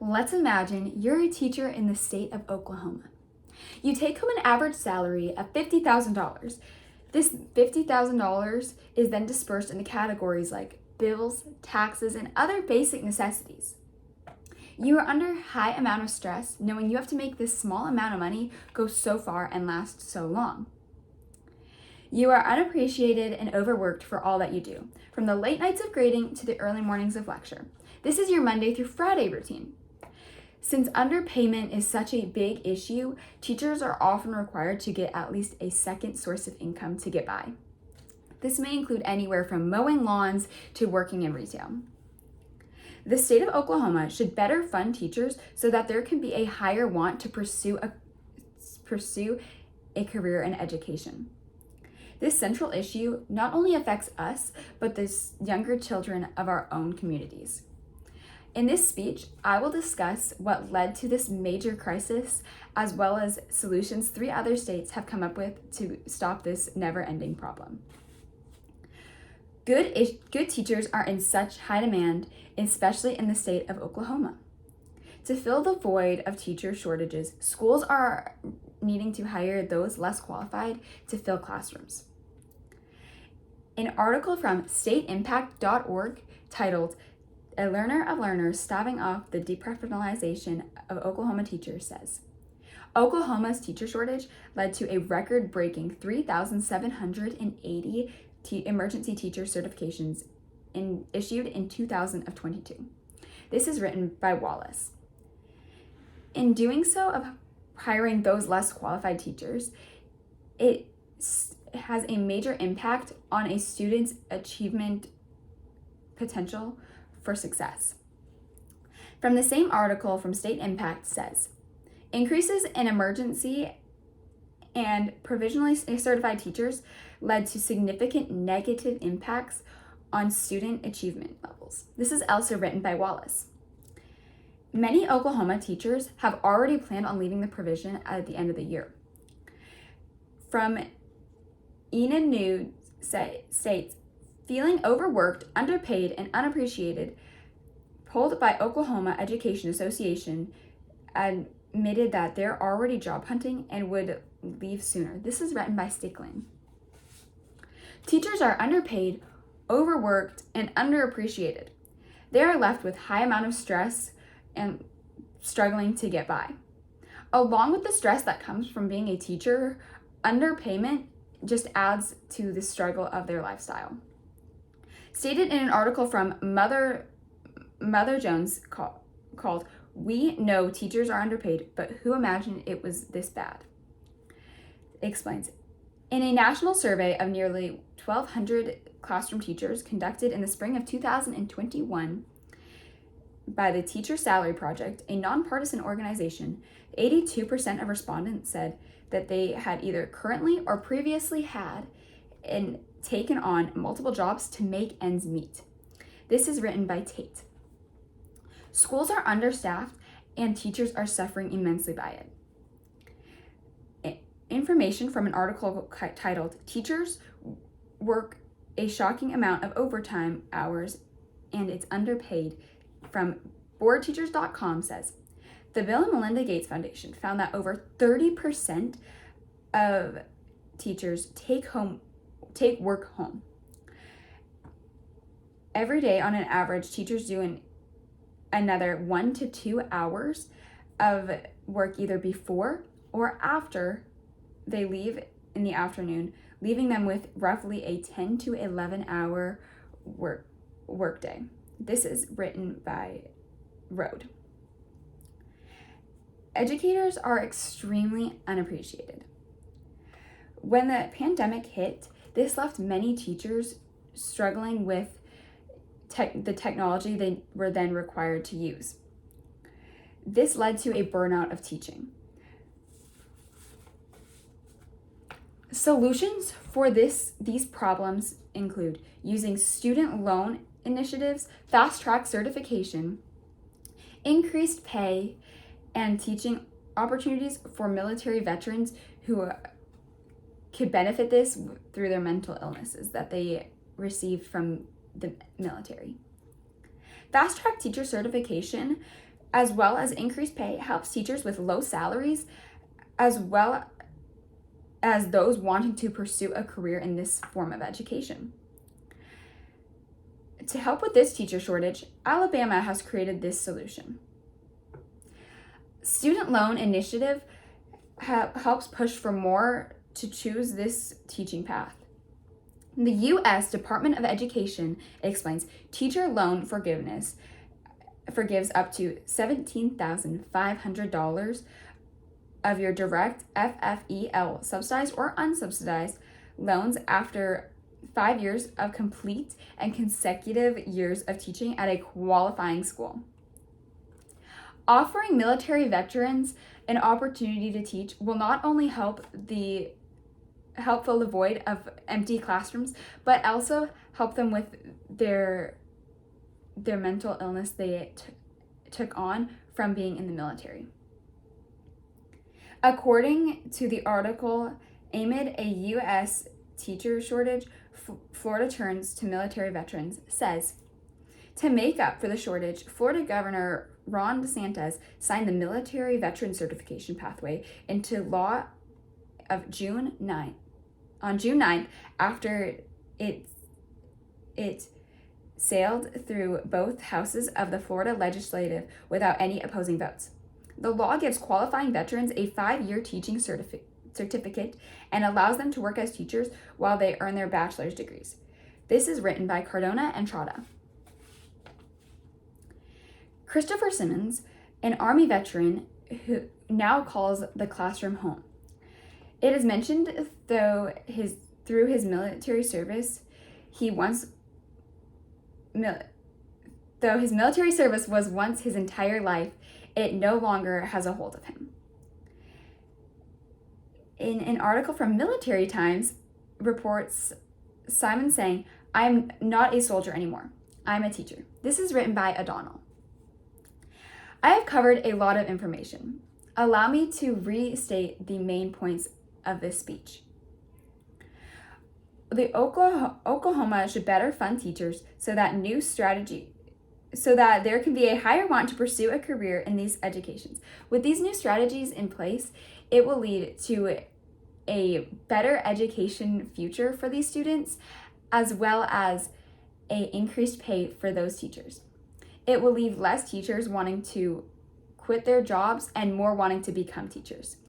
Let's imagine you're a teacher in the state of Oklahoma. You take home an average salary of $50,000. This $50,000 is then dispersed into categories like bills, taxes, and other basic necessities. You are under a high amount of stress knowing you have to make this small amount of money go so far and last so long. You are unappreciated and overworked for all that you do, from the late nights of grading to the early mornings of lecture. This is your Monday through Friday routine. Since underpayment is such a big issue, teachers are often required to get at least a second source of income to get by. This may include anywhere from mowing lawns to working in retail. The state of Oklahoma should better fund teachers so that there can be a higher want to pursue a career in education. This central issue not only affects us, but the younger children of our own communities. In this speech, I will discuss what led to this major crisis, as well as solutions 3 other states have come up with to stop this never-ending problem. Good teachers are in such high demand, especially in the state of Oklahoma. To fill the void of teacher shortages, schools are needing to hire those less qualified to fill classrooms. An article from stateimpact.org titled "A Learner of Learners Staving Off the Deprofessionalization of Oklahoma Teachers" says, Oklahoma's teacher shortage led to a record-breaking 3,780 emergency teacher certifications issued in 2022. This is written by Wallace. In doing so, of hiring those less qualified teachers, it has a major impact on a student's achievement potential for success. From the same article from State Impact says, increases in emergency and provisionally certified teachers led to significant negative impacts on student achievement levels. This is also written by Wallace. Many Oklahoma teachers have already planned on leaving the provision at the end of the year. From Enid News states, feeling overworked, underpaid, and unappreciated, polled by Oklahoma Education Association, admitted that they're already job hunting and would leave sooner. This is written by Stickland. Teachers are underpaid, overworked, and underappreciated. They are left with high amount of stress and struggling to get by. Along with the stress that comes from being a teacher, underpayment just adds to the struggle of their lifestyle. Stated in an article from Mother Jones called "We Know Teachers Are Underpaid, but Who Imagined It Was This Bad?" It explains, in a national survey of nearly 1,200 classroom teachers conducted in the spring of 2021 by the Teacher Salary Project, a nonpartisan organization, 82% of respondents said that they had either currently or previously had and taken on multiple jobs to make ends meet. This is written by Tate. Schools are understaffed and teachers are suffering immensely by it. Information from an article titled "Teachers Work a Shocking Amount of Overtime Hours and It's Underpaid" from boardteachers.com says, the Bill and Melinda Gates Foundation found that over 30% of teachers take work home. Every day, on an average, teachers do another 1 to 2 hours of work either before or after they leave in the afternoon, leaving them with roughly a 10 to 11 hour work day. This is written by Rode. Educators are extremely unappreciated. When the pandemic hit, this left many teachers struggling with the technology they were then required to use. This led to a burnout of teaching. Solutions for these problems include using student loan initiatives, fast-track certification, increased pay, and teaching opportunities for military veterans who could benefit this through their mental illnesses that they received from the military. Fast-track teacher certification as well as increased pay, helps teachers with low salaries, as well as those wanting to pursue a career in this form of education. To help with this teacher shortage, Alabama has created this solution. Student Loan Initiative helps push for more to choose this teaching path. The U.S. Department of Education explains teacher loan forgives up to $17,500 of your direct FFEL subsidized or unsubsidized loans after 5 years of complete and consecutive years of teaching at a qualifying school. Offering military veterans an opportunity to teach will not only help fill the void of empty classrooms, but also help them with their mental illness they took on from being in the military. According to the article, Amid a U.S. teacher shortage, Florida turns to military veterans, says, to make up for the shortage, Florida Governor Ron DeSantis signed the military veteran certification pathway into law of June 9th. On June 9th, after it sailed through both houses of the Florida legislative without any opposing votes. The law gives qualifying veterans a 5-year teaching certificate and allows them to work as teachers while they earn their bachelor's degrees. This is written by Cardona and Trotta. Christopher Simmons, an Army veteran who now calls the classroom home. It is mentioned through his military service, though his military service was once his entire life, it no longer has a hold of him. In an article from Military Times reports Simon saying, "I'm not a soldier anymore. I'm a teacher." This is written by O'Donnell. I have covered a lot of information. Allow me to restate the main points of this speech. Oklahoma should better fund teachers so that there can be a higher want to pursue a career in these educations. With these new strategies in place, it will lead to a better education future for these students, as well as a increased pay for those teachers. It will leave less teachers wanting to quit their jobs and more wanting to become teachers.